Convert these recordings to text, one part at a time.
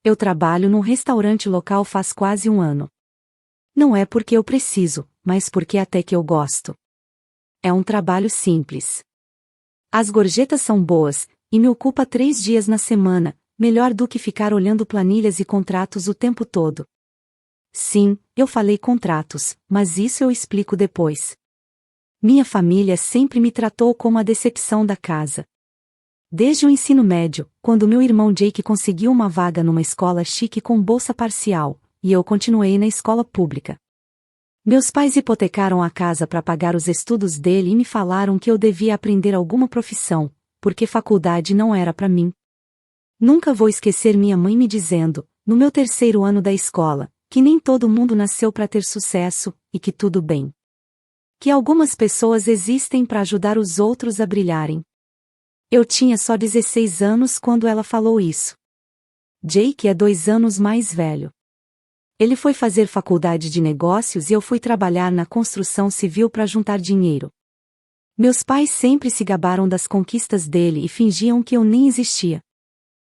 Eu trabalho num restaurante local faz quase um ano. Não é porque eu preciso, mas porque até que eu gosto. É um trabalho simples. As gorjetas são boas, e me ocupa 3 dias na semana, melhor do que ficar olhando planilhas e contratos o tempo todo. Sim, eu falei contratos, mas isso eu explico depois. Minha família sempre me tratou como a decepção da casa. Desde o ensino médio, quando meu irmão Jake conseguiu uma vaga numa escola chique com bolsa parcial, e eu continuei na escola pública. Meus pais hipotecaram a casa para pagar os estudos dele e me falaram que eu devia aprender alguma profissão, porque faculdade não era para mim. Nunca vou esquecer minha mãe me dizendo, no meu 3º ano da escola, que nem todo mundo nasceu para ter sucesso, e que tudo bem. Que algumas pessoas existem para ajudar os outros a brilharem. Eu tinha só 16 anos quando ela falou isso. Jake é 2 anos mais velho. Ele foi fazer faculdade de negócios e eu fui trabalhar na construção civil para juntar dinheiro. Meus pais sempre se gabaram das conquistas dele e fingiam que eu nem existia.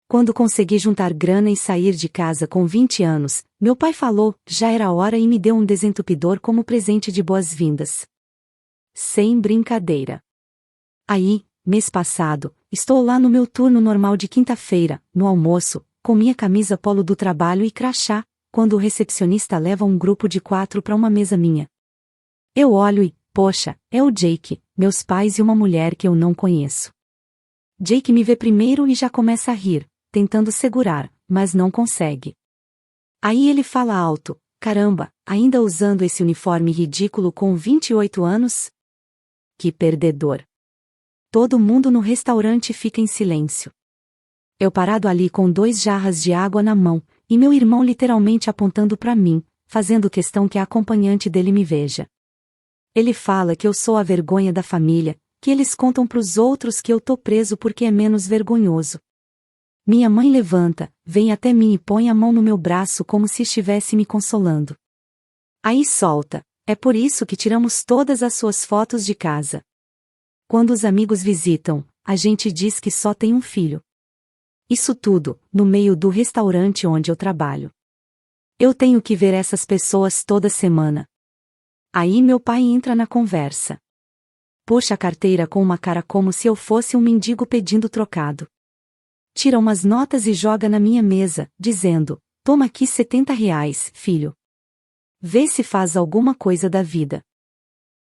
Quando consegui juntar grana e sair de casa com 20 anos, meu pai falou, já era hora e me deu um desentupidor como presente de boas-vindas. Sem brincadeira. Aí, mês passado, estou lá no meu turno normal de quinta-feira, no almoço, com minha camisa polo do trabalho e crachá, quando o recepcionista leva um grupo de 4 para uma mesa minha. Eu olho e, poxa, é o Jake, meus pais e uma mulher que eu não conheço. Jake me vê primeiro e já começa a rir, tentando segurar, mas não consegue. Aí ele fala alto, caramba, ainda usando esse uniforme ridículo com 28 anos? Que perdedor. Todo mundo no restaurante fica em silêncio. Eu parado ali com 2 jarras de água na mão, e meu irmão literalmente apontando para mim, fazendo questão que a acompanhante dele me veja. Ele fala que eu sou a vergonha da família, que eles contam pros outros que eu tô preso porque é menos vergonhoso. Minha mãe levanta, vem até mim e põe a mão no meu braço como se estivesse me consolando. Aí solta, é por isso que tiramos todas as suas fotos de casa. Quando os amigos visitam, a gente diz que só tem um filho. Isso tudo, no meio do restaurante onde eu trabalho. Eu tenho que ver essas pessoas toda semana. Aí meu pai entra na conversa. Puxa a carteira com uma cara como se eu fosse um mendigo pedindo trocado. Tira umas notas e joga na minha mesa, dizendo, toma aqui R$ 70, filho. Vê se faz alguma coisa da vida.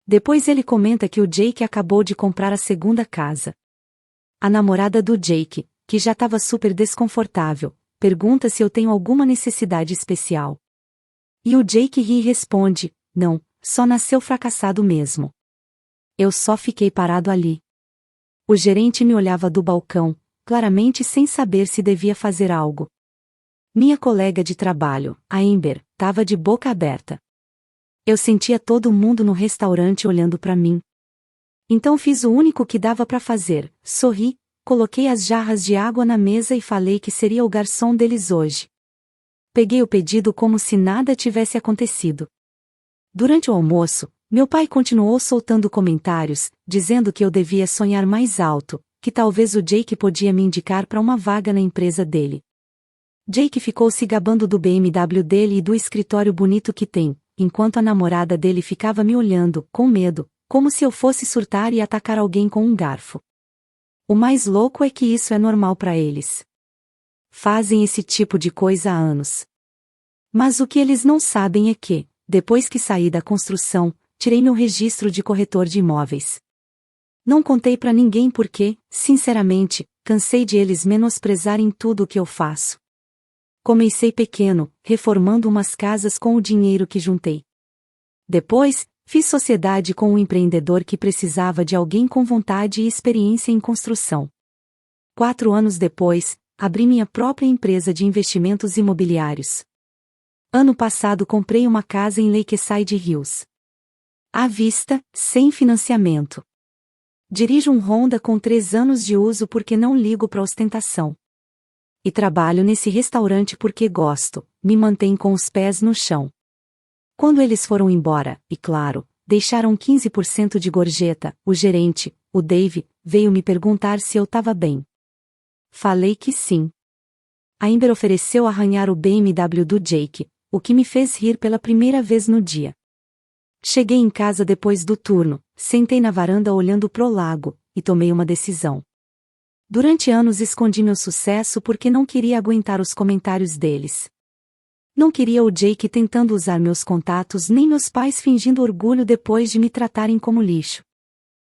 Depois ele comenta que o Jake acabou de comprar a 2ª casa. A namorada do Jake, que já estava super desconfortável, pergunta se eu tenho alguma necessidade especial. E o Jake ri e responde, não, só nasceu fracassado mesmo. Eu só fiquei parado ali. O gerente me olhava do balcão, claramente sem saber se devia fazer algo. Minha colega de trabalho, a Amber, estava de boca aberta. Eu sentia todo mundo no restaurante olhando para mim. Então fiz o único que dava para fazer, sorri, coloquei as jarras de água na mesa e falei que seria o garçom deles hoje. Peguei o pedido como se nada tivesse acontecido. Durante o almoço, meu pai continuou soltando comentários, dizendo que eu devia sonhar mais alto, que talvez o Jake podia me indicar para uma vaga na empresa dele. Jake ficou se gabando do BMW dele e do escritório bonito que tem, enquanto a namorada dele ficava me olhando, com medo, como se eu fosse surtar e atacar alguém com um garfo. O mais louco é que isso é normal para eles. Fazem esse tipo de coisa há anos. Mas o que eles não sabem é que, depois que saí da construção, tirei meu registro de corretor de imóveis. Não contei pra ninguém porque, sinceramente, cansei de eles menosprezarem tudo o que eu faço. Comecei pequeno, reformando umas casas com o dinheiro que juntei. Depois, fiz sociedade com um empreendedor que precisava de alguém com vontade e experiência em construção. 4 anos depois, abri minha própria empresa de investimentos imobiliários. Ano passado comprei uma casa em Lakeside Hills. À vista, sem financiamento. Dirijo um Honda com 3 anos de uso porque não ligo para ostentação. E trabalho nesse restaurante porque gosto, me mantém com os pés no chão. Quando eles foram embora, e claro, deixaram 15% de gorjeta, o gerente, o Dave, veio me perguntar se eu estava bem. Falei que sim. A Amber ofereceu arranhar o BMW do Jake, o que me fez rir pela primeira vez no dia. Cheguei em casa depois do turno, sentei na varanda olhando pro lago, e tomei uma decisão. Durante anos escondi meu sucesso porque não queria aguentar os comentários deles. Não queria o Jake tentando usar meus contatos nem meus pais fingindo orgulho depois de me tratarem como lixo.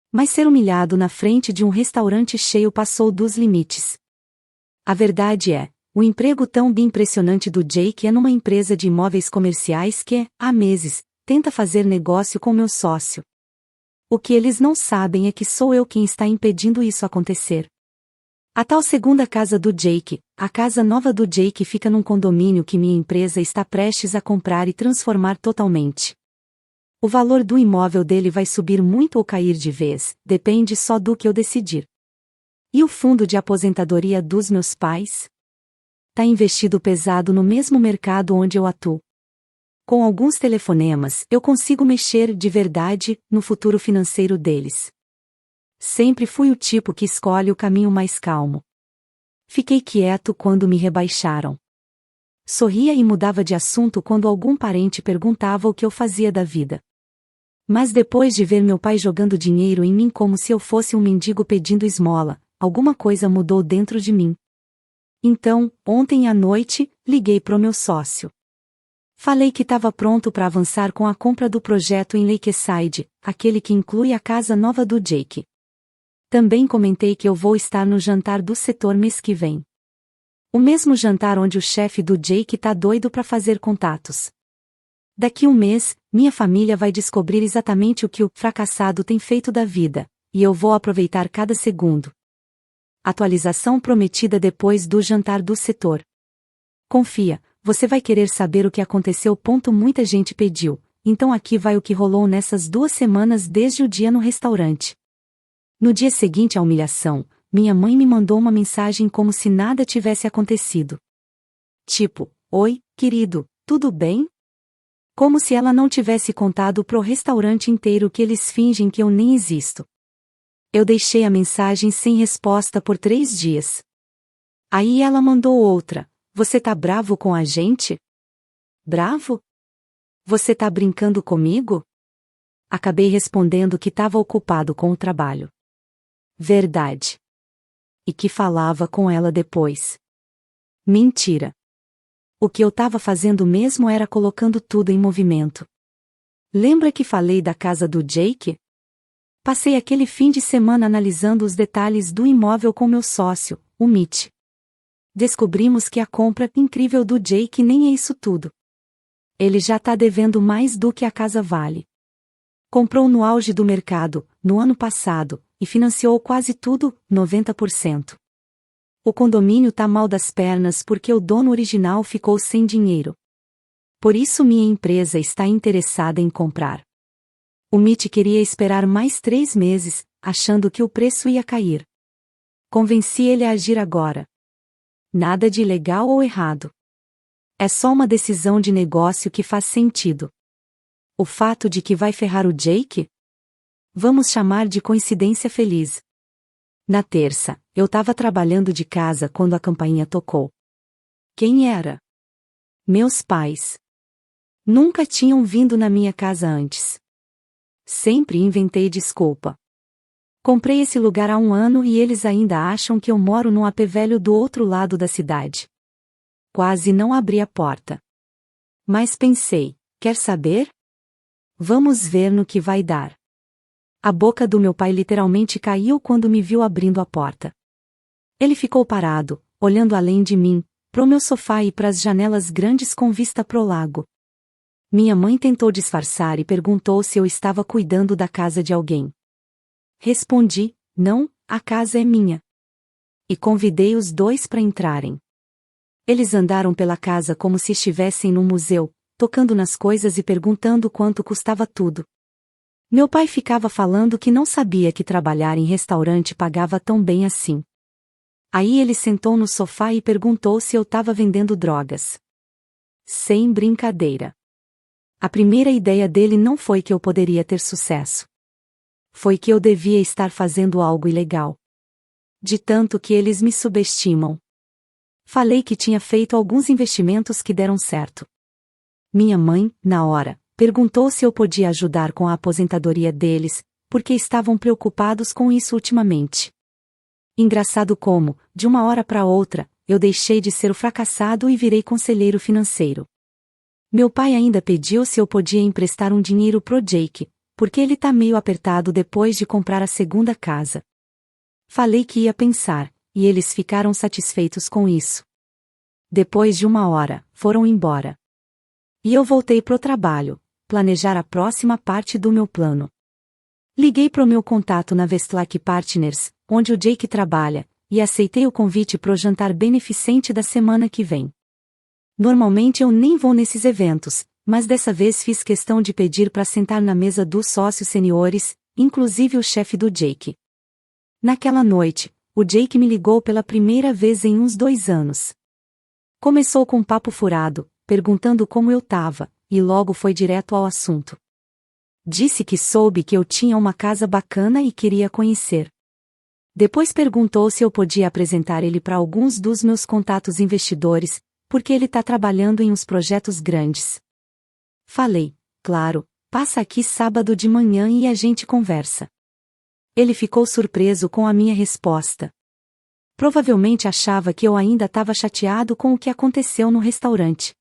Mas ser humilhado na frente de um restaurante cheio passou dos limites. A verdade é, o emprego tão bem impressionante do Jake é numa empresa de imóveis comerciais que, há meses, tenta fazer negócio com meu sócio. O que eles não sabem é que sou eu quem está impedindo isso acontecer. A tal segunda casa do Jake, a casa nova do Jake fica num condomínio que minha empresa está prestes a comprar e transformar totalmente. O valor do imóvel dele vai subir muito ou cair de vez, depende só do que eu decidir. E o fundo de aposentadoria dos meus pais? Tá investido pesado no mesmo mercado onde eu atuo. Com alguns telefonemas, eu consigo mexer de verdade no futuro financeiro deles. Sempre fui o tipo que escolhe o caminho mais calmo. Fiquei quieto quando me rebaixaram. Sorria e mudava de assunto quando algum parente perguntava o que eu fazia da vida. Mas depois de ver meu pai jogando dinheiro em mim como se eu fosse um mendigo pedindo esmola, alguma coisa mudou dentro de mim. Então, ontem à noite, liguei pro meu sócio. Falei que estava pronto para avançar com a compra do projeto em Lakeside, aquele que inclui a casa nova do Jake. Também comentei que eu vou estar no jantar do setor mês que vem. O mesmo jantar onde o chefe do Jake tá doido para fazer contatos. Daqui um mês, minha família vai descobrir exatamente o que o fracassado tem feito da vida, e eu vou aproveitar cada segundo. Atualização prometida depois do jantar do setor. Confia, você vai querer saber o que aconteceu. Muita gente pediu, então aqui vai o que rolou nessas 2 semanas desde o dia no restaurante. No dia seguinte à humilhação, minha mãe me mandou uma mensagem como se nada tivesse acontecido. Tipo, oi, querido, tudo bem? Como se ela não tivesse contado pro restaurante inteiro que eles fingem que eu nem existo. Eu deixei a mensagem sem resposta por 3 dias. Aí ela mandou outra, você tá bravo com a gente? Bravo? Você tá brincando comigo? Acabei respondendo que estava ocupado com o trabalho. Verdade. E que falava com ela depois. Mentira. O que eu estava fazendo mesmo era colocando tudo em movimento. Lembra que falei da casa do Jake? Passei aquele fim de semana analisando os detalhes do imóvel com meu sócio, o Mitch. Descobrimos que a compra incrível do Jake nem é isso tudo. Ele já tá devendo mais do que a casa vale. Comprou no auge do mercado, no ano passado, e financiou quase tudo, 90%. O condomínio tá mal das pernas porque o dono original ficou sem dinheiro. Por isso minha empresa está interessada em comprar. O Mitch queria esperar mais 3 meses, achando que o preço ia cair. Convenci ele a agir agora. Nada de ilegal ou errado. É só uma decisão de negócio que faz sentido. O fato de que vai ferrar o Jake? Vamos chamar de coincidência feliz. Na terça, eu estava trabalhando de casa quando a campainha tocou. Quem era? Meus pais. Nunca tinham vindo na minha casa antes. Sempre inventei desculpa. Comprei esse lugar há 1 ano e eles ainda acham que eu moro num AP velho do outro lado da cidade. Quase não abri a porta. Mas pensei, quer saber? Vamos ver no que vai dar. A boca do meu pai literalmente caiu quando me viu abrindo a porta. Ele ficou parado, olhando além de mim, pro meu sofá e pras janelas grandes com vista pro lago. Minha mãe tentou disfarçar e perguntou se eu estava cuidando da casa de alguém. Respondi, não, a casa é minha. E convidei os 2 para entrarem. Eles andaram pela casa como se estivessem num museu, tocando nas coisas e perguntando quanto custava tudo. Meu pai ficava falando que não sabia que trabalhar em restaurante pagava tão bem assim. Aí ele sentou no sofá e perguntou se eu estava vendendo drogas. Sem brincadeira. A primeira ideia dele não foi que eu poderia ter sucesso. Foi que eu devia estar fazendo algo ilegal. De tanto que eles me subestimam. Falei que tinha feito alguns investimentos que deram certo. Minha mãe, na hora, perguntou se eu podia ajudar com a aposentadoria deles, porque estavam preocupados com isso ultimamente. Engraçado como, de uma hora para outra, eu deixei de ser o fracassado e virei conselheiro financeiro. Meu pai ainda pediu se eu podia emprestar um dinheiro pro Jake, porque ele tá meio apertado depois de comprar a segunda casa. Falei que ia pensar, e eles ficaram satisfeitos com isso. Depois de uma hora, foram embora. E eu voltei pro trabalho, planejar a próxima parte do meu plano. Liguei pro meu contato na Westlake Partners, onde o Jake trabalha, e aceitei o convite pro jantar beneficente da semana que vem. Normalmente eu nem vou nesses eventos, mas dessa vez fiz questão de pedir para sentar na mesa dos sócios seniores, inclusive o chefe do Jake. Naquela noite, o Jake me ligou pela primeira vez em uns 2 anos. Começou com um papo furado, perguntando como eu tava, e logo foi direto ao assunto. Disse que soube que eu tinha uma casa bacana e queria conhecer. Depois perguntou se eu podia apresentar ele para alguns dos meus contatos investidores, porque ele tá trabalhando em uns projetos grandes. Falei, claro, passa aqui sábado de manhã e a gente conversa. Ele ficou surpreso com a minha resposta. Provavelmente achava que eu ainda estava chateado com o que aconteceu no restaurante.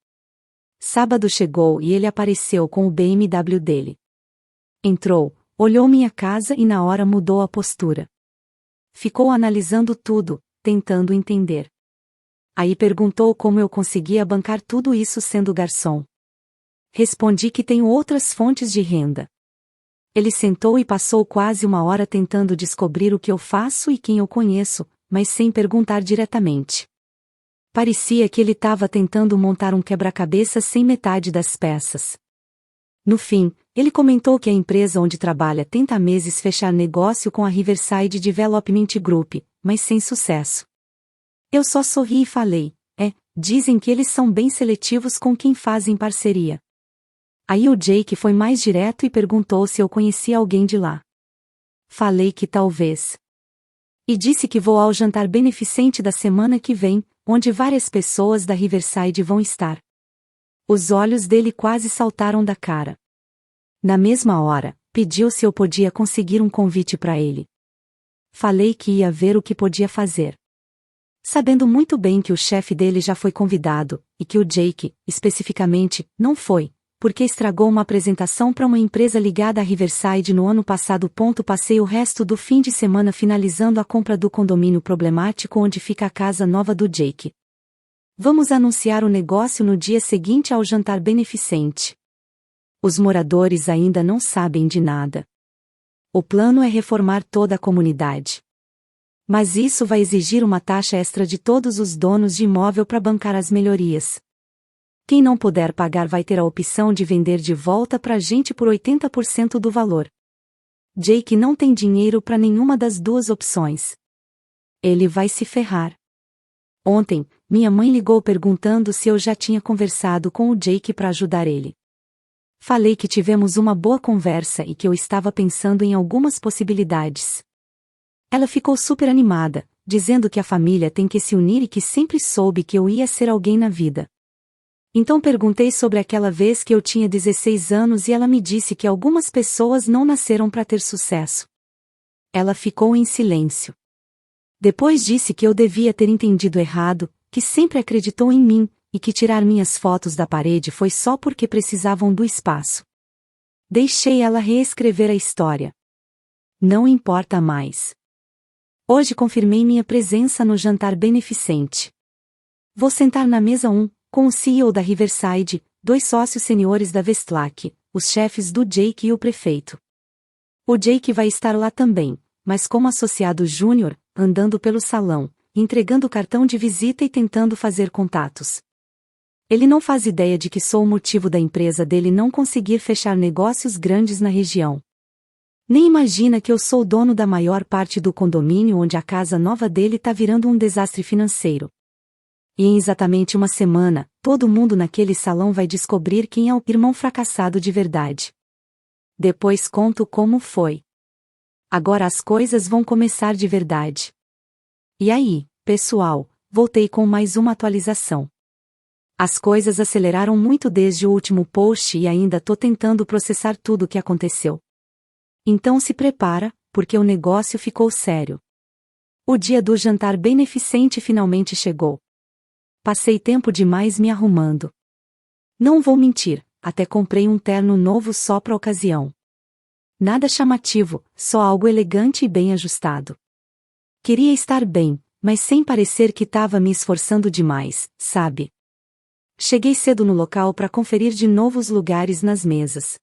Sábado chegou e ele apareceu com o BMW dele. Entrou, olhou minha casa e na hora mudou a postura. Ficou analisando tudo, tentando entender. Aí perguntou como eu conseguia bancar tudo isso sendo garçom. Respondi que tenho outras fontes de renda. Ele sentou e passou quase uma hora tentando descobrir o que eu faço e quem eu conheço, mas sem perguntar diretamente. Parecia que ele estava tentando montar um quebra-cabeça sem metade das peças. No fim, ele comentou que a empresa onde trabalha tenta há meses fechar negócio com a Riverside Development Group, mas sem sucesso. Eu só sorri e falei, dizem que eles são bem seletivos com quem fazem parceria. Aí o Jake foi mais direto e perguntou se eu conhecia alguém de lá. Falei que talvez. E disse que vou ao jantar beneficente da semana que vem, onde várias pessoas da Riverside vão estar. Os olhos dele quase saltaram da cara. Na mesma hora, pediu se eu podia conseguir um convite para ele. Falei que ia ver o que podia fazer. Sabendo muito bem que o chefe dele já foi convidado, e que o Jake, especificamente, não foi, porque estragou uma apresentação para uma empresa ligada à Riverside no ano passado. Passei o resto do fim de semana finalizando a compra do condomínio problemático onde fica a casa nova do Jake. Vamos anunciar o negócio no dia seguinte ao jantar beneficente. Os moradores ainda não sabem de nada. O plano é reformar toda a comunidade. Mas isso vai exigir uma taxa extra de todos os donos de imóvel para bancar as melhorias. Quem não puder pagar vai ter a opção de vender de volta para a gente por 80% do valor. Jake não tem dinheiro para nenhuma das duas opções. Ele vai se ferrar. Ontem, minha mãe ligou perguntando se eu já tinha conversado com o Jake para ajudar ele. Falei que tivemos uma boa conversa e que eu estava pensando em algumas possibilidades. Ela ficou super animada, dizendo que a família tem que se unir e que sempre soube que eu ia ser alguém na vida. Então perguntei sobre aquela vez que eu tinha 16 anos e ela me disse que algumas pessoas não nasceram para ter sucesso. Ela ficou em silêncio. Depois disse que eu devia ter entendido errado, que sempre acreditou em mim, e que tirar minhas fotos da parede foi só porque precisavam do espaço. Deixei ela reescrever a história. Não importa mais. Hoje confirmei minha presença no jantar beneficente. Vou sentar na mesa 1, com o CEO da Riverside, 2 sócios seniores da Westlake, os chefes do Jake e o prefeito. O Jake vai estar lá também, mas como associado júnior, andando pelo salão, entregando cartão de visita e tentando fazer contatos. Ele não faz ideia de que sou o motivo da empresa dele não conseguir fechar negócios grandes na região. Nem imagina que eu sou o dono da maior parte do condomínio onde a casa nova dele tá virando um desastre financeiro. E em exatamente uma semana, todo mundo naquele salão vai descobrir quem é o irmão fracassado de verdade. Depois conto como foi. Agora as coisas vão começar de verdade. E aí, pessoal, voltei com mais uma atualização. As coisas aceleraram muito desde o último post e ainda tô tentando processar tudo o que aconteceu. Então se prepara, porque o negócio ficou sério. O dia do jantar beneficente finalmente chegou. Passei tempo demais me arrumando. Não vou mentir, até comprei um terno novo só pra ocasião. Nada chamativo, só algo elegante e bem ajustado. Queria estar bem, mas sem parecer que tava me esforçando demais, sabe? Cheguei cedo no local para conferir de novo os lugares nas mesas.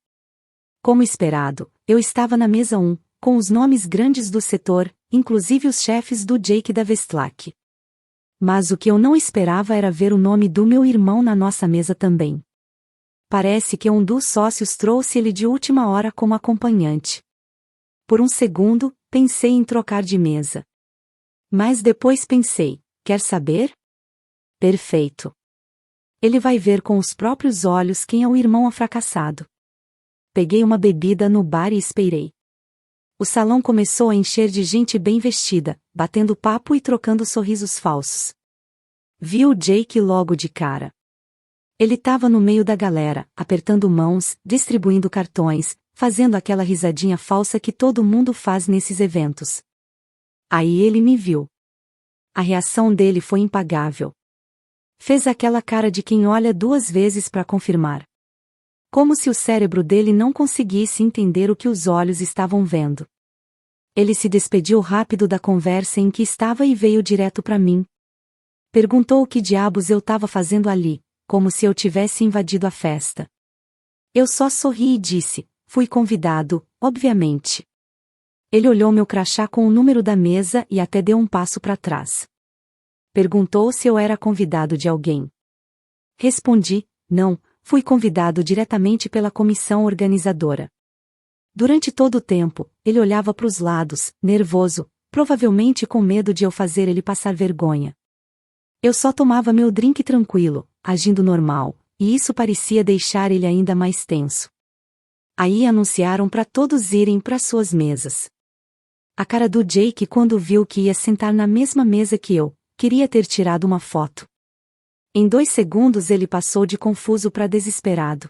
Como esperado, eu estava na mesa 1, com os nomes grandes do setor, inclusive os chefes do Jake da Vestlak. Mas o que eu não esperava era ver o nome do meu irmão na nossa mesa também. Parece que um dos sócios trouxe ele de última hora como acompanhante. Por um segundo, pensei em trocar de mesa. Mas depois pensei, quer saber? Perfeito. Ele vai ver com os próprios olhos quem é o irmão fracassado. Peguei uma bebida no bar e esperei. O salão começou a encher de gente bem vestida, batendo papo e trocando sorrisos falsos. Vi o Jake logo de cara. Ele estava no meio da galera, apertando mãos, distribuindo cartões, fazendo aquela risadinha falsa que todo mundo faz nesses eventos. Aí ele me viu. A reação dele foi impagável. Fez aquela cara de quem olha 2 vezes para confirmar. Como se o cérebro dele não conseguisse entender o que os olhos estavam vendo. Ele se despediu rápido da conversa em que estava e veio direto para mim. Perguntou o que diabos eu estava fazendo ali, como se eu tivesse invadido a festa. Eu só sorri e disse, fui convidado, obviamente. Ele olhou meu crachá com o número da mesa e até deu um passo para trás. Perguntou se eu era convidado de alguém. Respondi, não, fui convidado diretamente pela comissão organizadora. Durante todo o tempo, ele olhava para os lados, nervoso, provavelmente com medo de eu fazer ele passar vergonha. Eu só tomava meu drink tranquilo, agindo normal, e isso parecia deixar ele ainda mais tenso. Aí anunciaram para todos irem para suas mesas. A cara do Jake quando viu que ia sentar na mesma mesa que eu, queria ter tirado uma foto. Em 2 segundos ele passou de confuso para desesperado.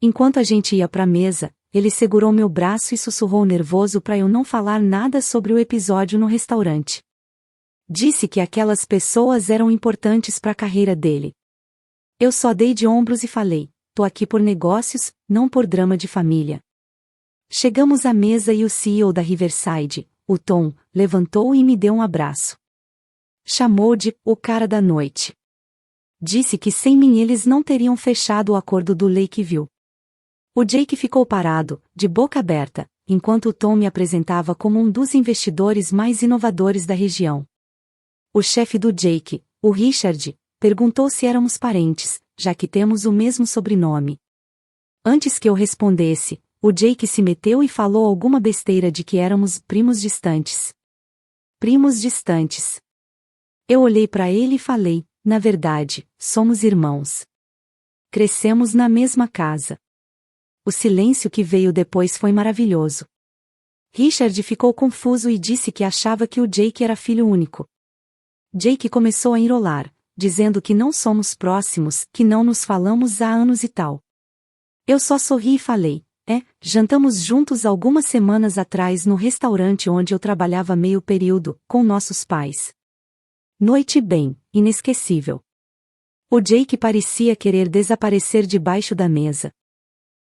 Enquanto a gente ia para a mesa, ele segurou meu braço e sussurrou nervoso para eu não falar nada sobre o episódio no restaurante. Disse que aquelas pessoas eram importantes para a carreira dele. Eu só dei de ombros e falei, tô aqui por negócios, não por drama de família. Chegamos à mesa e o CEO da Riverside, o Tom, levantou e me deu um abraço. Chamou de o cara da noite. Disse que sem mim eles não teriam fechado o acordo do Lakeview. O Jake ficou parado, de boca aberta, enquanto o Tom me apresentava como um dos investidores mais inovadores da região. O chefe do Jake, o Richard, perguntou se éramos parentes, já que temos o mesmo sobrenome. Antes que eu respondesse, o Jake se meteu e falou alguma besteira de que éramos primos distantes. Primos distantes. Eu olhei para ele e falei, na verdade, somos irmãos. Crescemos na mesma casa. O silêncio que veio depois foi maravilhoso. Richard ficou confuso e disse que achava que o Jake era filho único. Jake começou a enrolar, dizendo que não somos próximos, que não nos falamos há anos e tal. Eu só sorri e falei, jantamos juntos algumas semanas atrás no restaurante onde eu trabalhava meio período, com nossos pais. Noite bem, inesquecível. O Jake parecia querer desaparecer debaixo da mesa.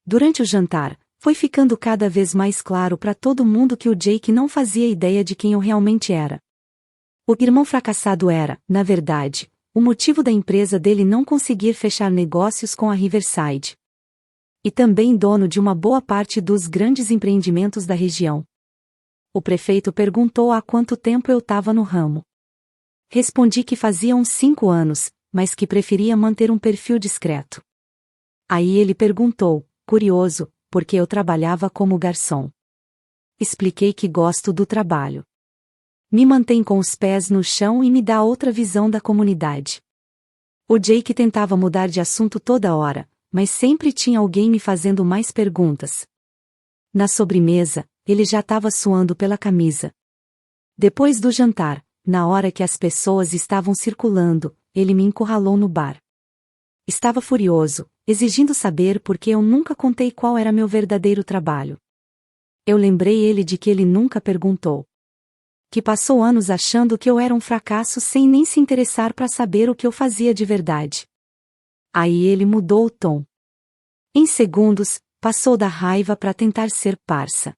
Durante o jantar, foi ficando cada vez mais claro para todo mundo que o Jake não fazia ideia de quem eu realmente era. O irmão fracassado era, na verdade, o motivo da empresa dele não conseguir fechar negócios com a Riverside. E também dono de uma boa parte dos grandes empreendimentos da região. O prefeito perguntou há quanto tempo eu estava no ramo. Respondi que fazia uns 5 anos, mas que preferia manter um perfil discreto. Aí ele perguntou, curioso, por que eu trabalhava como garçom. Expliquei que gosto do trabalho. Me mantém com os pés no chão e me dá outra visão da comunidade. O Jake tentava mudar de assunto toda hora, mas sempre tinha alguém me fazendo mais perguntas. Na sobremesa, ele já estava suando pela camisa. Depois do jantar, na hora que as pessoas estavam circulando, ele me encurralou no bar. Estava furioso, exigindo saber por que eu nunca contei qual era meu verdadeiro trabalho. Eu lembrei ele de que ele nunca perguntou. Que passou anos achando que eu era um fracasso sem nem se interessar para saber o que eu fazia de verdade. Aí ele mudou o tom. Em segundos, passou da raiva para tentar ser parça.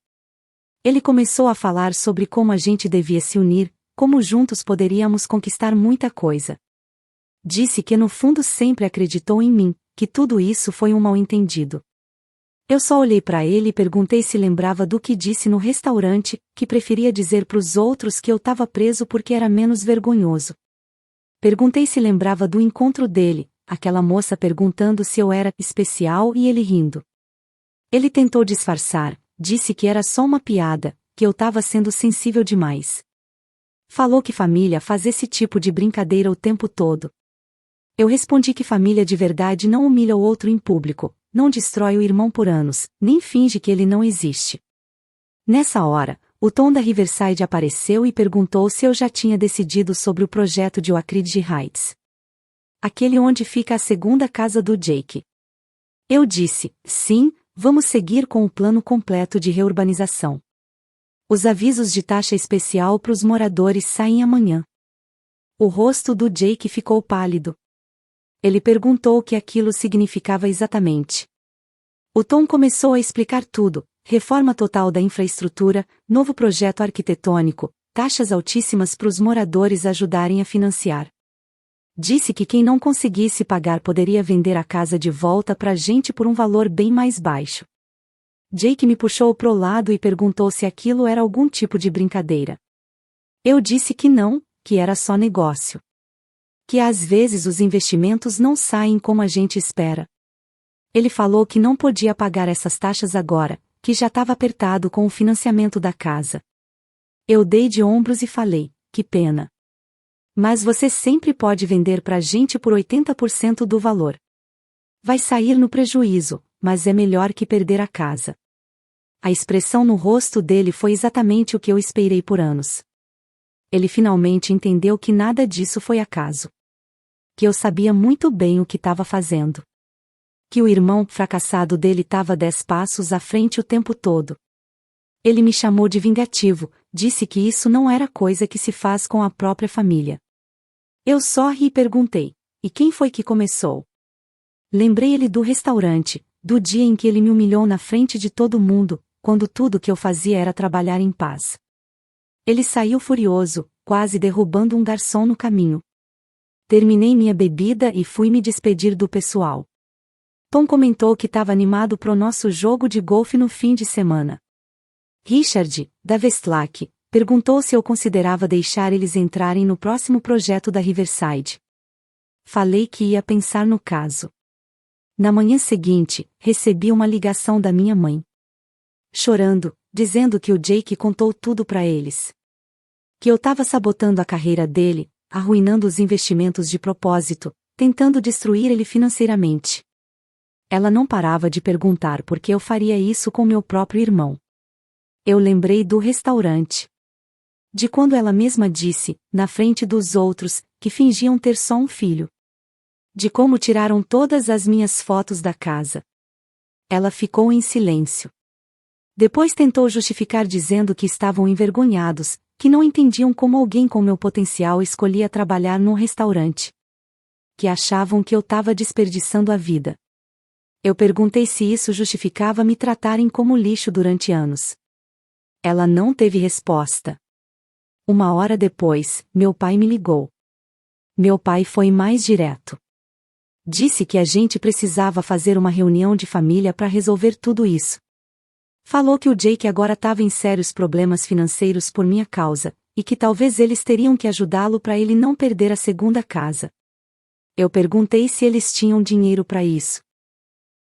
Ele começou a falar sobre como a gente devia se unir, como juntos poderíamos conquistar muita coisa. Disse que no fundo sempre acreditou em mim, que tudo isso foi um mal-entendido. Eu só olhei para ele e perguntei se lembrava do que disse no restaurante, que preferia dizer para os outros que eu estava preso porque era menos vergonhoso. Perguntei se lembrava do encontro dele, aquela moça perguntando se eu era especial e ele rindo. Ele tentou disfarçar, disse que era só uma piada, que eu estava sendo sensível demais. Falou que família faz esse tipo de brincadeira o tempo todo. Eu respondi que família de verdade não humilha o outro em público, não destrói o irmão por anos, nem finge que ele não existe. Nessa hora, o Tom da Riverside apareceu e perguntou se eu já tinha decidido sobre o projeto de Oakridge Heights. Aquele onde fica a segunda casa do Jake. Eu disse, sim, vamos seguir com o plano completo de reurbanização. Os avisos de taxa especial para os moradores saem amanhã. O rosto do Jake ficou pálido. Ele perguntou o que aquilo significava exatamente. O Tom começou a explicar tudo: reforma total da infraestrutura, novo projeto arquitetônico, taxas altíssimas para os moradores ajudarem a financiar. Disse que quem não conseguisse pagar poderia vender a casa de volta para a gente por um valor bem mais baixo. Jake me puxou pro lado e perguntou se aquilo era algum tipo de brincadeira. Eu disse que não, que era só negócio. Que às vezes os investimentos não saem como a gente espera. Ele falou que não podia pagar essas taxas agora, que já estava apertado com o financiamento da casa. Eu dei de ombros e falei, que pena. Mas você sempre pode vender pra gente por 80% do valor. Vai sair no prejuízo, mas é melhor que perder a casa. A expressão no rosto dele foi exatamente o que eu esperei por anos. Ele finalmente entendeu que nada disso foi acaso. Que eu sabia muito bem o que estava fazendo. Que o irmão fracassado dele estava 10 passos à frente o tempo todo. Ele me chamou de vingativo, disse que isso não era coisa que se faz com a própria família. Eu só ri e perguntei, e quem foi que começou? Lembrei ele do restaurante, do dia em que ele me humilhou na frente de todo mundo, quando tudo que eu fazia era trabalhar em paz. Ele saiu furioso, quase derrubando um garçom no caminho. Terminei minha bebida e fui me despedir do pessoal. Tom comentou que estava animado pro nosso jogo de golfe no fim de semana. Richard, da Westlake, perguntou se eu considerava deixar eles entrarem no próximo projeto da Riverside. Falei que ia pensar no caso. Na manhã seguinte, recebi uma ligação da minha mãe. Chorando, dizendo que o Jake contou tudo para eles. Que eu estava sabotando a carreira dele, arruinando os investimentos de propósito, tentando destruir ele financeiramente. Ela não parava de perguntar por que eu faria isso com meu próprio irmão. Eu lembrei do restaurante. De quando ela mesma disse, na frente dos outros, que fingiam ter só um filho. De como tiraram todas as minhas fotos da casa. Ela ficou em silêncio. Depois tentou justificar dizendo que estavam envergonhados, que não entendiam como alguém com meu potencial escolhia trabalhar num restaurante. Que achavam que eu estava desperdiçando a vida. Eu perguntei se isso justificava me tratarem como lixo durante anos. Ela não teve resposta. Uma hora depois, meu pai me ligou. Meu pai foi mais direto. Disse que a gente precisava fazer uma reunião de família para resolver tudo isso. Falou que o Jake agora estava em sérios problemas financeiros por minha causa, e que talvez eles teriam que ajudá-lo para ele não perder a segunda casa. Eu perguntei se eles tinham dinheiro para isso.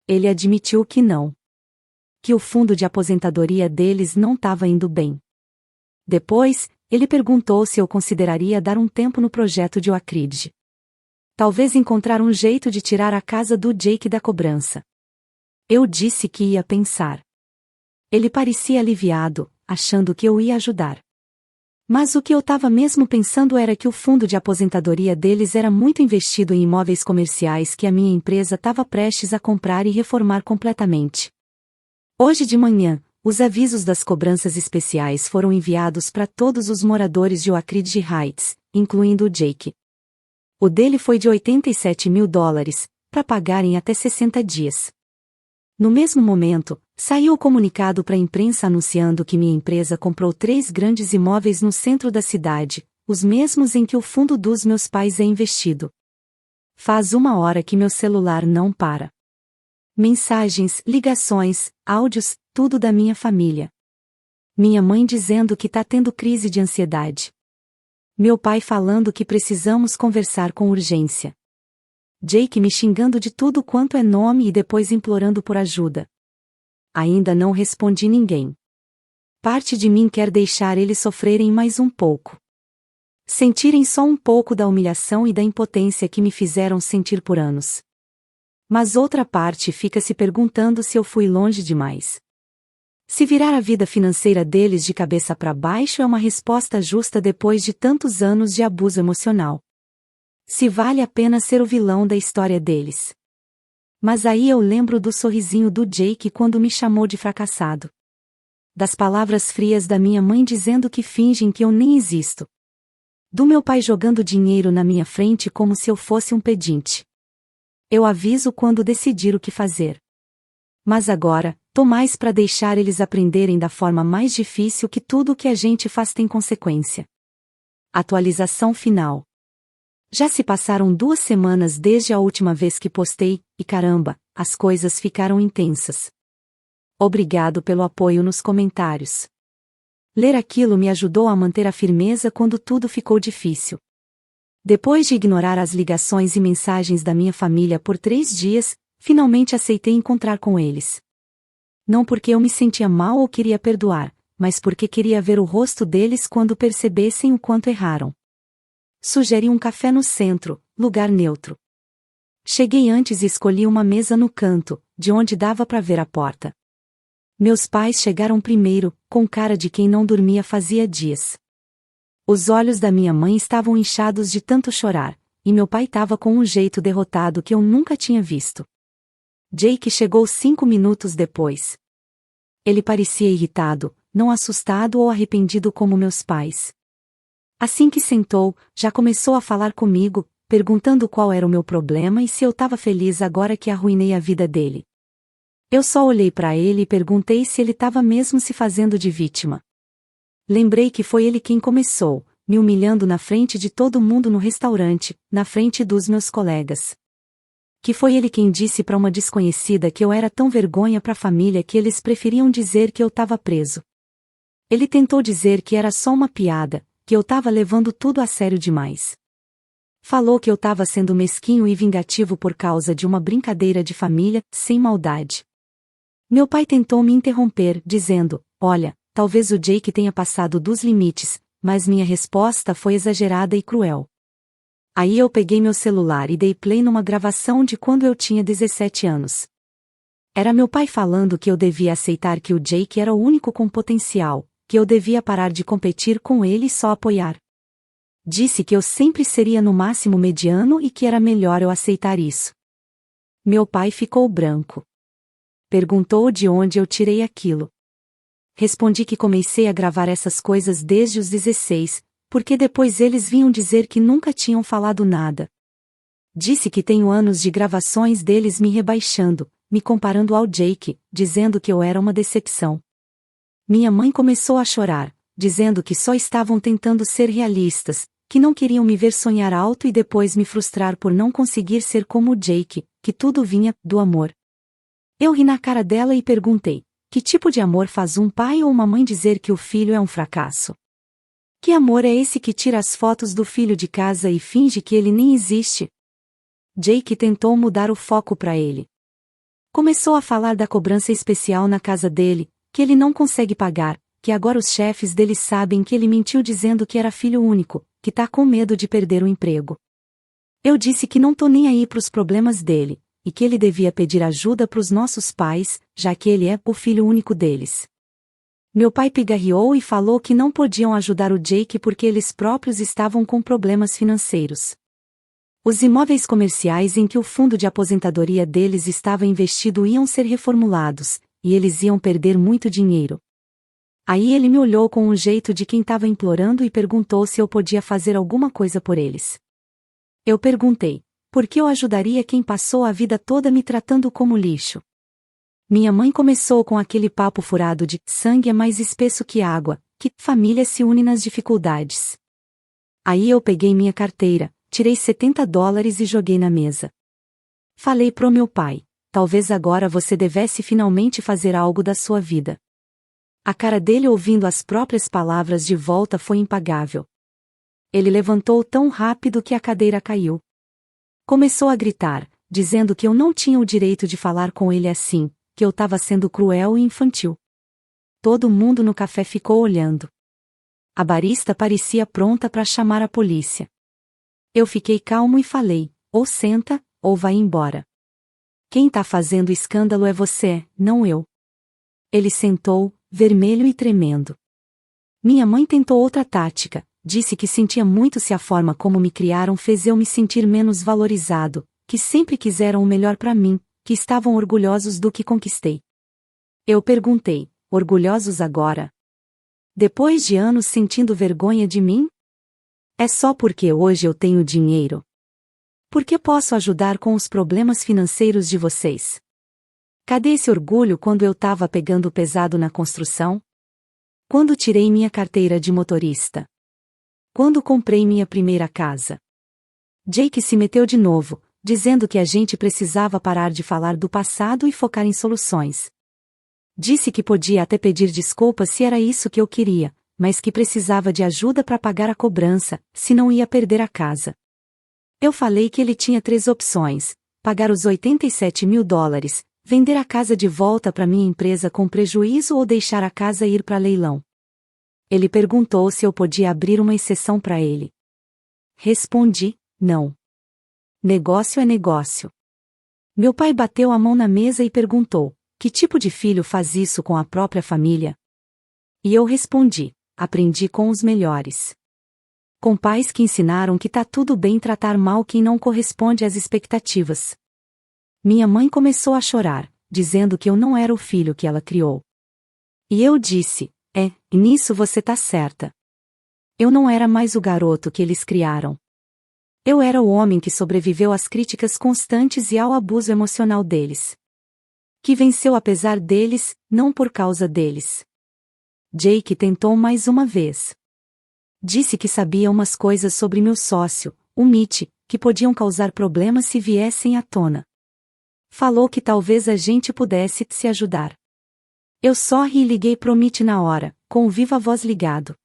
Ele admitiu que não. Que o fundo de aposentadoria deles não estava indo bem. Depois, ele perguntou se eu consideraria dar um tempo no projeto de Oakridge. Talvez encontrar um jeito de tirar a casa do Jake da cobrança. Eu disse que ia pensar. Ele parecia aliviado, achando que eu ia ajudar. Mas o que eu estava mesmo pensando era que o fundo de aposentadoria deles era muito investido em imóveis comerciais que a minha empresa estava prestes a comprar e reformar completamente. Hoje de manhã, os avisos das cobranças especiais foram enviados para todos os moradores de Oakridge Heights, incluindo o Jake. O dele foi de $87.000, para pagar em até 60 dias. No mesmo momento, saiu o comunicado para a imprensa anunciando que minha empresa comprou 3 grandes imóveis no centro da cidade, os mesmos em que o fundo dos meus pais é investido. Faz 1 hora que meu celular não para. Mensagens, ligações, áudios, tudo da minha família. Minha mãe dizendo que tá tendo crise de ansiedade. Meu pai falando que precisamos conversar com urgência. Jake me xingando de tudo quanto é nome e depois implorando por ajuda. Ainda não respondi ninguém. Parte de mim quer deixar eles sofrerem mais um pouco. Sentirem só um pouco da humilhação e da impotência que me fizeram sentir por anos. Mas outra parte fica se perguntando se eu fui longe demais. Se virar a vida financeira deles de cabeça para baixo é uma resposta justa depois de tantos anos de abuso emocional. Se vale a pena ser o vilão da história deles. Mas aí eu lembro do sorrisinho do Jake quando me chamou de fracassado. Das palavras frias da minha mãe dizendo que fingem que eu nem existo. Do meu pai jogando dinheiro na minha frente como se eu fosse um pedinte. Eu aviso quando decidir o que fazer. Mas agora, tô mais para deixar eles aprenderem da forma mais difícil que tudo o que a gente faz tem consequência. Atualização final. Já se passaram 2 semanas desde a última vez que postei, e caramba, as coisas ficaram intensas. Obrigado pelo apoio nos comentários. Ler aquilo me ajudou a manter a firmeza quando tudo ficou difícil. Depois de ignorar as ligações e mensagens da minha família por 3 dias, finalmente aceitei encontrar com eles. Não porque eu me sentia mal ou queria perdoar, mas porque queria ver o rosto deles quando percebessem o quanto erraram. Sugeri um café no centro, lugar neutro. Cheguei antes e escolhi uma mesa no canto, de onde dava para ver a porta. Meus pais chegaram primeiro, com cara de quem não dormia fazia dias. Os olhos da minha mãe estavam inchados de tanto chorar, e meu pai estava com um jeito derrotado que eu nunca tinha visto. Jake chegou 5 minutos depois. Ele parecia irritado, não assustado ou arrependido como meus pais. Assim que sentou, já começou a falar comigo, perguntando qual era o meu problema e se eu estava feliz agora que arruinei a vida dele. Eu só olhei para ele e perguntei se ele estava mesmo se fazendo de vítima. Lembrei que foi ele quem começou, me humilhando na frente de todo mundo no restaurante, na frente dos meus colegas. Que foi ele quem disse para uma desconhecida que eu era tão vergonha para a família que eles preferiam dizer que eu estava preso. Ele tentou dizer que era só uma piada, que eu estava levando tudo a sério demais. Falou que eu estava sendo mesquinho e vingativo por causa de uma brincadeira de família, sem maldade. Meu pai tentou me interromper, dizendo, olha, talvez o Jake tenha passado dos limites, mas minha resposta foi exagerada e cruel. Aí eu peguei meu celular e dei play numa gravação de quando eu tinha 17 anos. Era meu pai falando que eu devia aceitar que o Jake era o único com potencial, que eu devia parar de competir com ele e só apoiar. Disse que eu sempre seria no máximo mediano e que era melhor eu aceitar isso. Meu pai ficou branco. Perguntou de onde eu tirei aquilo. Respondi que comecei a gravar essas coisas desde os 16, porque depois eles vinham dizer que nunca tinham falado nada. Disse que tenho anos de gravações deles me rebaixando, me comparando ao Jake, dizendo que eu era uma decepção. Minha mãe começou a chorar, dizendo que só estavam tentando ser realistas, que não queriam me ver sonhar alto e depois me frustrar por não conseguir ser como o Jake, que tudo vinha do amor. Eu ri na cara dela e perguntei, que tipo de amor faz um pai ou uma mãe dizer que o filho é um fracasso? Que amor é esse que tira as fotos do filho de casa e finge que ele nem existe? Jake tentou mudar o foco para ele. Começou a falar da cobrança especial na casa dele, que ele não consegue pagar, que agora os chefes dele sabem que ele mentiu dizendo que era filho único, que tá com medo de perder o emprego. Eu disse que não tô nem aí pros problemas dele, e que ele devia pedir ajuda pros nossos pais, já que ele é o filho único deles. Meu pai pigarreou e falou que não podiam ajudar o Jake porque eles próprios estavam com problemas financeiros. Os imóveis comerciais em que o fundo de aposentadoria deles estava investido iam ser reformulados, e eles iam perder muito dinheiro. Aí ele me olhou com um jeito de quem estava implorando e perguntou se eu podia fazer alguma coisa por eles. Eu perguntei, por que eu ajudaria quem passou a vida toda me tratando como lixo? Minha mãe começou com aquele papo furado de sangue é mais espesso que água, que família se une nas dificuldades. Aí eu peguei minha carteira, tirei $70 e joguei na mesa. Falei pro meu pai, talvez agora você devesse finalmente fazer algo da sua vida. A cara dele ouvindo as próprias palavras de volta foi impagável. Ele levantou tão rápido que a cadeira caiu. Começou a gritar, dizendo que eu não tinha o direito de falar com ele assim, que eu estava sendo cruel e infantil. Todo mundo no café ficou olhando. A barista parecia pronta para chamar a polícia. Eu fiquei calmo e falei, ou senta, ou vai embora. Quem tá fazendo escândalo é você, não eu. Ele sentou, vermelho e tremendo. Minha mãe tentou outra tática, disse que sentia muito se a forma como me criaram fez eu me sentir menos valorizado, que sempre quiseram o melhor para mim, que estavam orgulhosos do que conquistei. Eu perguntei, orgulhosos agora? Depois de anos sentindo vergonha de mim? É só porque hoje eu tenho dinheiro. Por que posso ajudar com os problemas financeiros de vocês? Cadê esse orgulho quando eu estava pegando pesado na construção? Quando tirei minha carteira de motorista? Quando comprei minha primeira casa? Jake se meteu de novo, dizendo que a gente precisava parar de falar do passado e focar em soluções. Disse que podia até pedir desculpas se era isso que eu queria, mas que precisava de ajuda para pagar a cobrança, senão ia perder a casa. Eu falei que ele tinha 3 opções: pagar os $87 mil, vender a casa de volta para minha empresa com prejuízo ou deixar a casa ir para leilão. Ele perguntou se eu podia abrir uma exceção para ele. Respondi, não. Negócio é negócio. Meu pai bateu a mão na mesa e perguntou, que tipo de filho faz isso com a própria família? E eu respondi, aprendi com os melhores. Com pais que ensinaram que tá tudo bem tratar mal quem não corresponde às expectativas. Minha mãe começou a chorar, dizendo que eu não era o filho que ela criou. E eu disse, e nisso você tá certa. Eu não era mais o garoto que eles criaram. Eu era o homem que sobreviveu às críticas constantes e ao abuso emocional deles. Que venceu apesar deles, não por causa deles. Jake tentou mais uma vez. Disse que sabia umas coisas sobre meu sócio, o Mitch, que podiam causar problemas se viessem à tona. Falou que talvez a gente pudesse se ajudar. Eu só ri e liguei pro Mitch na hora, com o viva voz ligado.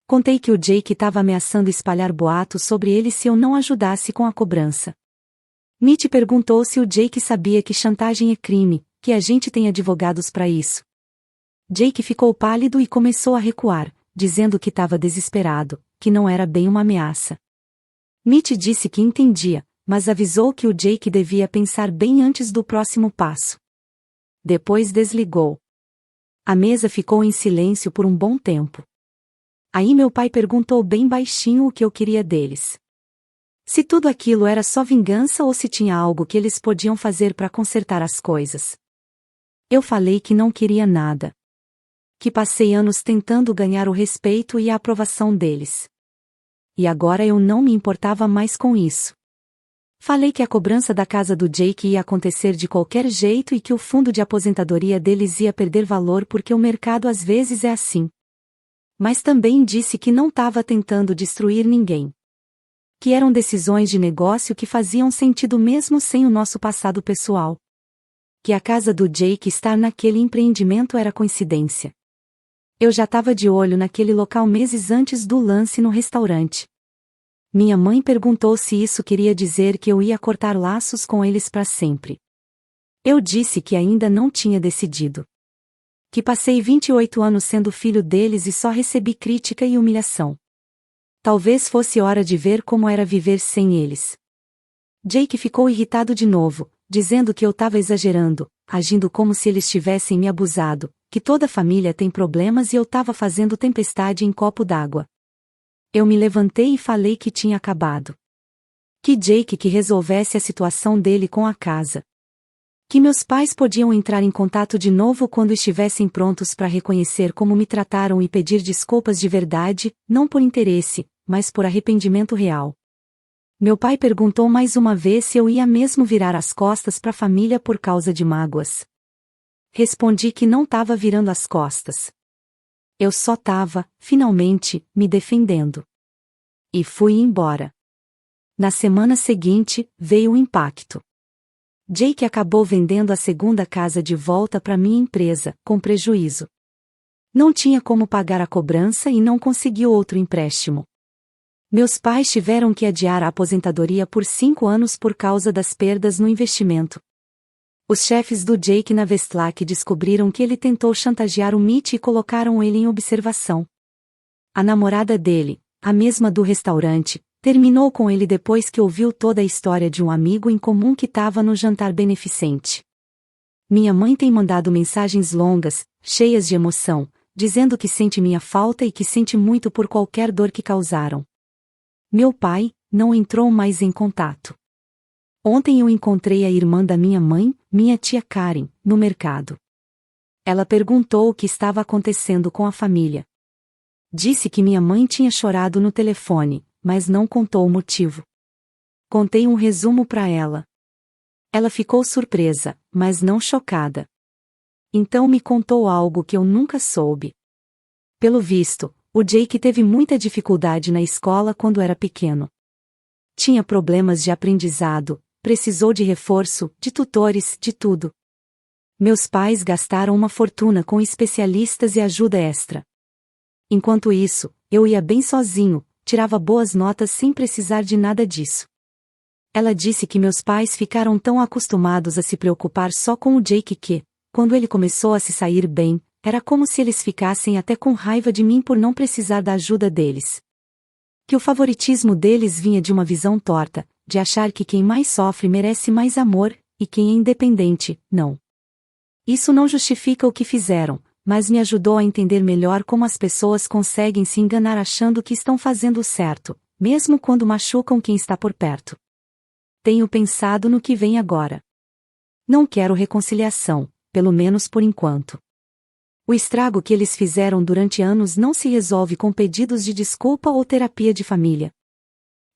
Contei que o Jake estava ameaçando espalhar boatos sobre ele se eu não ajudasse com a cobrança. Mitch perguntou se o Jake sabia que chantagem é crime, que a gente tem advogados para isso. Jake ficou pálido e começou a recuar, dizendo que estava desesperado, que não era bem uma ameaça. Mitch disse que entendia, mas avisou que o Jake devia pensar bem antes do próximo passo. Depois desligou. A mesa ficou em silêncio por um bom tempo. Aí meu pai perguntou bem baixinho o que eu queria deles. Se tudo aquilo era só vingança ou se tinha algo que eles podiam fazer para consertar as coisas. Eu falei que não queria nada. Que passei anos tentando ganhar o respeito e a aprovação deles. E agora eu não me importava mais com isso. Falei que a cobrança da casa do Jake ia acontecer de qualquer jeito e que o fundo de aposentadoria deles ia perder valor porque o mercado às vezes é assim. Mas também disse que não estava tentando destruir ninguém. Que eram decisões de negócio que faziam sentido mesmo sem o nosso passado pessoal. Que a casa do Jake estar naquele empreendimento era coincidência. Eu já estava de olho naquele local meses antes do lance no restaurante. Minha mãe perguntou se isso queria dizer que eu ia cortar laços com eles para sempre. Eu disse que ainda não tinha decidido. Que passei 28 anos sendo filho deles e só recebi crítica e humilhação. Talvez fosse hora de ver como era viver sem eles. Jake ficou irritado de novo, dizendo que eu tava exagerando, agindo como se eles tivessem me abusado, que toda família tem problemas e eu tava fazendo tempestade em copo d'água. Eu me levantei e falei que tinha acabado. Que Jake que resolvesse a situação dele com a casa. Que meus pais podiam entrar em contato de novo quando estivessem prontos para reconhecer como me trataram e pedir desculpas de verdade, não por interesse, mas por arrependimento real. Meu pai perguntou mais uma vez se eu ia mesmo virar as costas para a família por causa de mágoas. Respondi que não estava virando as costas. Eu só estava, finalmente, me defendendo. E fui embora. Na semana seguinte, veio o impacto. Jake acabou vendendo a segunda casa de volta para minha empresa, com prejuízo. Não tinha como pagar a cobrança e não conseguiu outro empréstimo. Meus pais tiveram que adiar a aposentadoria por 5 anos por causa das perdas no investimento. Os chefes do Jake na Westlake descobriram que ele tentou chantagear o Mitch e colocaram ele em observação. A namorada dele, a mesma do restaurante, terminou com ele depois que ouviu toda a história de um amigo em comum que estava no jantar beneficente. Minha mãe tem mandado mensagens longas, cheias de emoção, dizendo que sente minha falta e que sente muito por qualquer dor que causaram. Meu pai não entrou mais em contato. Ontem eu encontrei a irmã da minha mãe, minha tia Karen, no mercado. Ela perguntou o que estava acontecendo com a família. Disse que minha mãe tinha chorado no telefone, mas não contou o motivo. Contei um resumo para ela. Ela ficou surpresa, mas não chocada. Então me contou algo que eu nunca soube. Pelo visto, o Jake teve muita dificuldade na escola quando era pequeno. Tinha problemas de aprendizado, precisou de reforço, de tutores, de tudo. Meus pais gastaram uma fortuna com especialistas e ajuda extra. Enquanto isso, eu ia bem sozinho, tirava boas notas sem precisar de nada disso. Ela disse que meus pais ficaram tão acostumados a se preocupar só com o Jake que, quando ele começou a se sair bem, era como se eles ficassem até com raiva de mim por não precisar da ajuda deles. Que o favoritismo deles vinha de uma visão torta, de achar que quem mais sofre merece mais amor, e quem é independente, não. Isso não justifica o que fizeram, mas me ajudou a entender melhor como as pessoas conseguem se enganar achando que estão fazendo o certo, mesmo quando machucam quem está por perto. Tenho pensado no que vem agora. Não quero reconciliação, pelo menos por enquanto. O estrago que eles fizeram durante anos não se resolve com pedidos de desculpa ou terapia de família.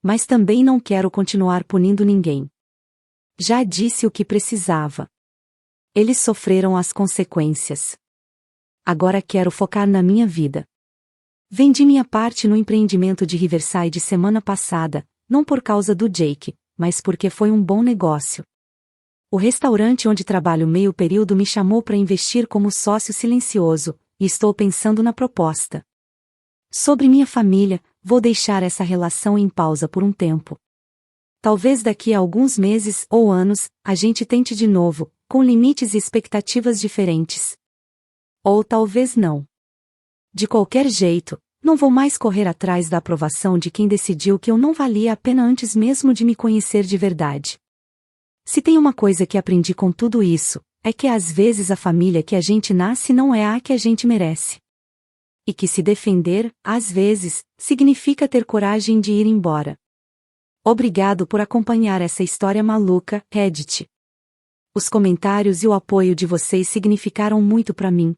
Mas também não quero continuar punindo ninguém. Já disse o que precisava. Eles sofreram as consequências. Agora quero focar na minha vida. Vendi minha parte no empreendimento de Riverside semana passada, não por causa do Jake, mas porque foi um bom negócio. O restaurante onde trabalho meio período me chamou para investir como sócio silencioso, e estou pensando na proposta. Sobre minha família, vou deixar essa relação em pausa por um tempo. Talvez daqui a alguns meses ou anos, a gente tente de novo, com limites e expectativas diferentes. Ou talvez não. De qualquer jeito, não vou mais correr atrás da aprovação de quem decidiu que eu não valia a pena antes mesmo de me conhecer de verdade. Se tem uma coisa que aprendi com tudo isso, é que às vezes a família que a gente nasce não é a que a gente merece. E que se defender, às vezes, significa ter coragem de ir embora. Obrigado por acompanhar essa história maluca, Reddit. Os comentários e o apoio de vocês significaram muito para mim.